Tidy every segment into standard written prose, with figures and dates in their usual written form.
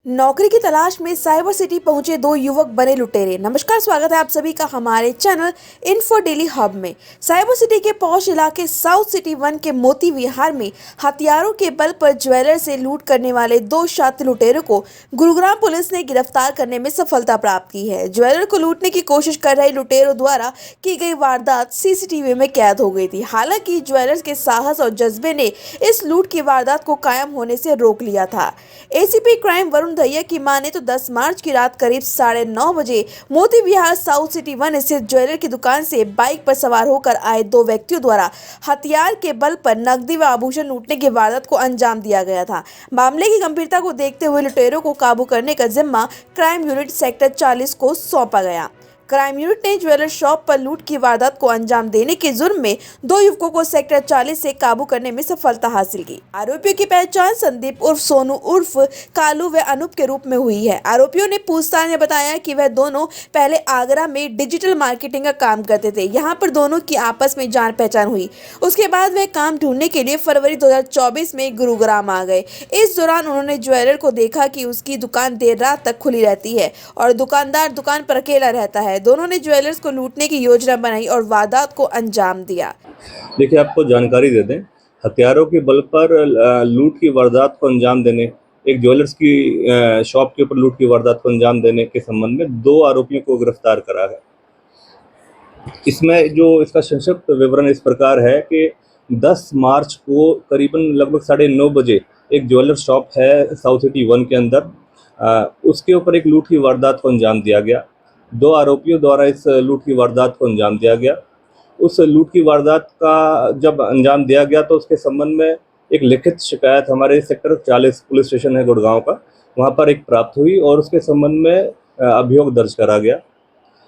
नौकरी की तलाश में साइबर सिटी पहुंचे दो युवक बने लुटेरे। नमस्कार, स्वागत है आप सभी का हमारे चैनल इन्फो डेली हब में। साइबर सिटी के पॉश इलाके साउथ सिटी 1 के मोती विहार में हथियारों के बल पर ज्वेलर से लूट करने वाले दो शातिर लुटेरों को गुरुग्राम पुलिस ने गिरफ्तार करने में सफलता प्राप्त की है। ज्वेलर को लूटने की कोशिश कर रहे लुटेरों द्वारा की गई वारदात सीसीटीवी में कैद हो गई थी। हालांकि ज्वेलर्स के साहस और जज्बे ने इस लूट की वारदात को कायम होने से रोक लिया था। एसीपी क्राइम वरुण दहिया की माने तो 10 मार्च की रात करीब 9:30 बजे मोती विहार साउथ सिटी 1 स्थित ज्वेलर की दुकान से बाइक पर सवार होकर आए दो व्यक्तियों द्वारा हथियार के बल पर नकदी व आभूषण लूटने की वारदात को अंजाम दिया गया था। मामले की गंभीरता को देखते हुए लुटेरों को काबू करने का जिम्मा क्राइम यूनिट सेक्टर 40 को सौंपा गया। क्राइम यूनिट ने ज्वेलर शॉप पर लूट की वारदात को अंजाम देने के जुर्म में दो युवकों को सेक्टर 40 से काबू करने में सफलता हासिल की। आरोपियों की पहचान संदीप उर्फ सोनू उर्फ कालू व अनूप के रूप में हुई है। आरोपियों ने पूछताछ में बताया कि वह दोनों पहले आगरा में डिजिटल मार्केटिंग का काम करते थे। यहाँ पर दोनों की आपस में जान पहचान हुई। उसके बाद वह काम ढूंढने के लिए फरवरी 2024 में गुरुग्राम आ गए। इस दौरान उन्होंने ज्वेलर को देखा कि उसकी दुकान देर रात तक खुली रहती है और दुकानदार दुकान पर अकेला रहता है। दोनों ने ज्वेलर्स को लूटने की योजना बनाई और वारदात को अंजाम दिया। देखिए, आपको जानकारी दे दें, हथियारों के बल पर लूट की वारदात को अंजाम देने, एक ज्वेलर्स की शॉप के ऊपर लूट की वारदात को अंजाम देने के संबंध में दो आरोपियों को गिरफ्तार करा है। इसमें जो इसका संक्षिप्त विवरण इस प्रकार है कि 10 मार्च को करीबन लगभग 9:30 बजे एक ज्वेलर शॉप है साउथ सिटी 1 के अंदर, उसके ऊपर एक लूट की वारदात को अंजाम दिया गया। दो आरोपियों द्वारा इस लूट की वारदात को अंजाम दिया गया। उस लूट की वारदात का जब अंजाम दिया गया तो उसके संबंध में एक लिखित शिकायत हमारे सेक्टर 40 पुलिस स्टेशन है गुड़गांव का, वहां पर एक प्राप्त हुई और उसके संबंध में अभियोग दर्ज करा गया।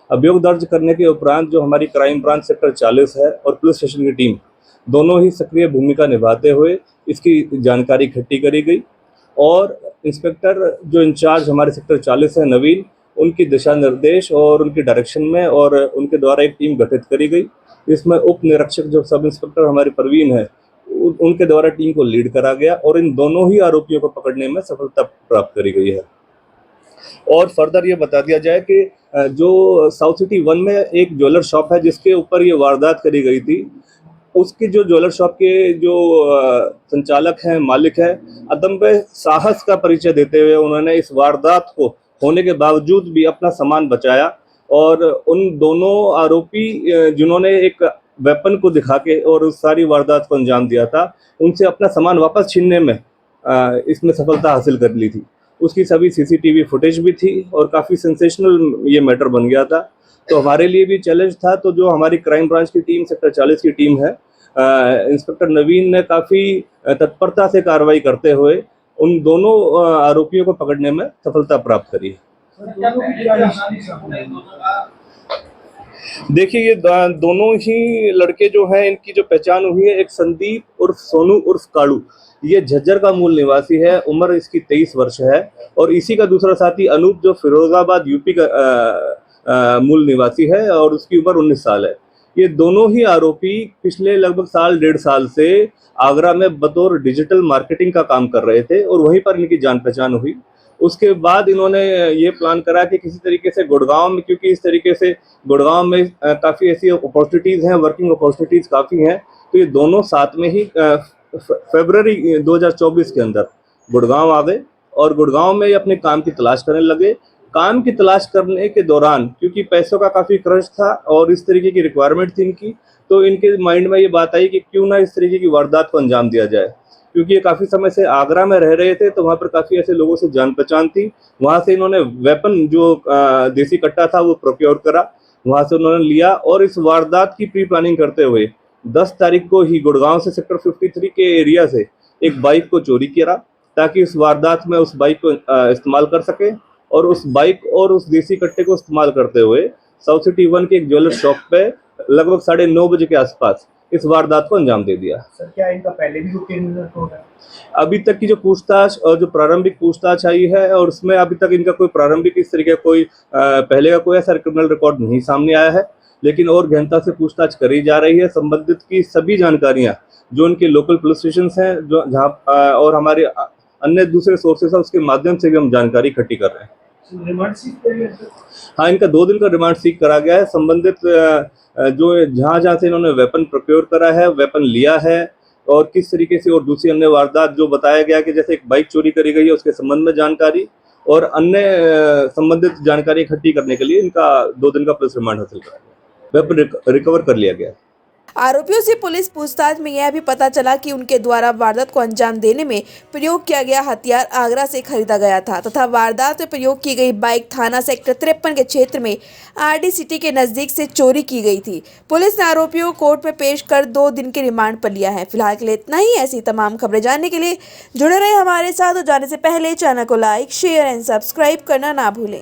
अभियोग दर्ज करने के उपरांत जो हमारी क्राइम ब्रांच सेक्टर 40 है और पुलिस स्टेशन की टीम दोनों ही सक्रिय भूमिका निभाते हुए इसकी जानकारी इकट्ठी करी गई और इंस्पेक्टर जो इंचार्ज हमारे सेक्टर 40 है नवीन, उनकी दिशा निर्देश और उनकी डायरेक्शन में और उनके द्वारा एक टीम गठित करी गई। इसमें उप निरीक्षक जो सब इंस्पेक्टर हमारी परवीन है, उनके द्वारा टीम को लीड करा गया और इन दोनों ही आरोपियों को पकड़ने में सफलता प्राप्त करी गई है। और फर्दर ये बता दिया जाए कि जो साउथ सिटी 1 में एक ज्वेलर शॉप है जिसके ऊपर ये वारदात करी गई थी, उसकी जो ज्वेलर शॉप के जो संचालक हैं, मालिक है, अदम्य साहस का परिचय देते हुए उन्होंने इस वारदात को होने के बावजूद भी अपना सामान बचाया और उन दोनों आरोपी जिन्होंने एक वेपन को दिखा के और उस सारी वारदात को अंजाम दिया था, उनसे अपना सामान वापस छीनने में इसमें सफलता हासिल कर ली थी। उसकी सभी सीसीटीवी फुटेज भी थी और काफ़ी सेंसेशनल ये मैटर बन गया था। तो हमारे लिए भी चैलेंज था। तो जो हमारी क्राइम ब्रांच की टीम सेक्टर 40 की टीम है, इंस्पेक्टर नवीन ने काफ़ी तत्परता से कार्रवाई करते हुए उन दोनों आरोपियों को पकड़ने में सफलता प्राप्त करी है। देखिए, ये दोनों ही लड़के जो हैं, इनकी जो पहचान हुई है, एक संदीप उर्फ सोनू उर्फ कालू, ये झज्जर का मूल निवासी है, उम्र इसकी 23 वर्ष है और इसी का दूसरा साथी अनूप जो फिरोजाबाद यूपी का मूल निवासी है और उसकी उम्र 19 साल है। ये दोनों ही आरोपी पिछले लगभग साल 1.5 साल से आगरा में बतौर डिजिटल मार्केटिंग का काम कर रहे थे और वहीं पर इनकी जान पहचान हुई। उसके बाद इन्होंने ये प्लान करा कि किसी तरीके से गुड़गांव में, क्योंकि इस तरीके से गुड़गांव में काफ़ी ऐसी अपॉर्चुनिटीज़ हैं, वर्किंग अपॉर्चुनिटीज़ काफ़ी हैं, तो ये दोनों साथ में ही फरवरी 2024 के अंदर गुड़गांव आ गए और गुड़गांव में ये अपने काम की तलाश करने लगे। काम की तलाश करने के दौरान क्योंकि पैसों का काफ़ी क्रश था और इस तरीके की रिक्वायरमेंट थी इनकी, तो इनके माइंड में ये बात आई कि क्यों ना इस तरीके की वारदात को अंजाम दिया जाए। क्योंकि ये काफ़ी समय से आगरा में रह रहे थे तो वहाँ पर काफ़ी ऐसे लोगों से जान पहचान थी। वहाँ से इन्होंने वेपन जो देसी कट्टा था वो प्रोक्योर करा, वहाँ से उन्होंने लिया और इस वारदात की प्री प्लानिंग करते हुए 10 तारीख को ही गुड़गांव से सेक्टर 53 के एरिया से एक बाइक को चोरी किया ताकि इस वारदात में उस बाइक को इस्तेमाल कर सके और उस बाइक और उस देसी कट्टे को इस्तेमाल करते हुए साउथ सिटी 1 के एक ज्वेलर शॉप पे लगभग 9:30 बजे के आसपास इस वारदात को अंजाम दे दिया। सर, क्या इनका पहले भी रूटीन है? अभी तक की जो पूछताछ और जो प्रारंभिक पूछताछ आई है और उसमें अभी तक इनका कोई प्रारंभिक इस तरीके कोई पहले का कोई ऐसा क्रिमिनल रिकॉर्ड नहीं सामने आया है, लेकिन और गहनता से पूछताछ करी जा रही है। संबंधित की सभी जानकारियां जो उनके लोकल पुलिस स्टेशन हैं, जो जहाँ और हमारे अन्य दूसरे सोर्सेस है उसके माध्यम से भी हम जानकारी इकट्ठी कर रहे हैं। रिमांड सीख करिए सर। हाँ, इनका 2 दिन का रिमांड सीख करा गया है। संबंधित जो जहाँ से इन्होंने वेपन प्रोक्योर करा है, वेपन लिया है और किस तरीके से, और दूसरी अन्य वारदात जो बताया गया कि जैसे एक बाइक चोरी करी गई है उसके संबंध में जानकारी और अन्य संबंधित जानकारी इकट्ठी करने के लिए इनका 2 दिन का पुलिस रिमांड हासिल करा गया। वेपन रिकवर कर लिया गया है। आरोपियों से पुलिस पूछताछ में यह भी पता चला कि उनके द्वारा वारदात को अंजाम देने में प्रयोग किया गया हथियार आगरा से खरीदा गया था तथा वारदात में प्रयोग की गई बाइक थाना सेक्टर 53 के क्षेत्र में आरडी सिटी के नजदीक से चोरी की गई थी। पुलिस ने आरोपियों को कोर्ट में पेश कर 2 दिन के रिमांड पर लिया है। फिलहाल के लिए इतना ही। ऐसी तमाम खबरें जानने के लिए जुड़े रहे हमारे साथ और जाने से पहले चैनल को लाइक, शेयर एंड सब्सक्राइब करना ना भूलें।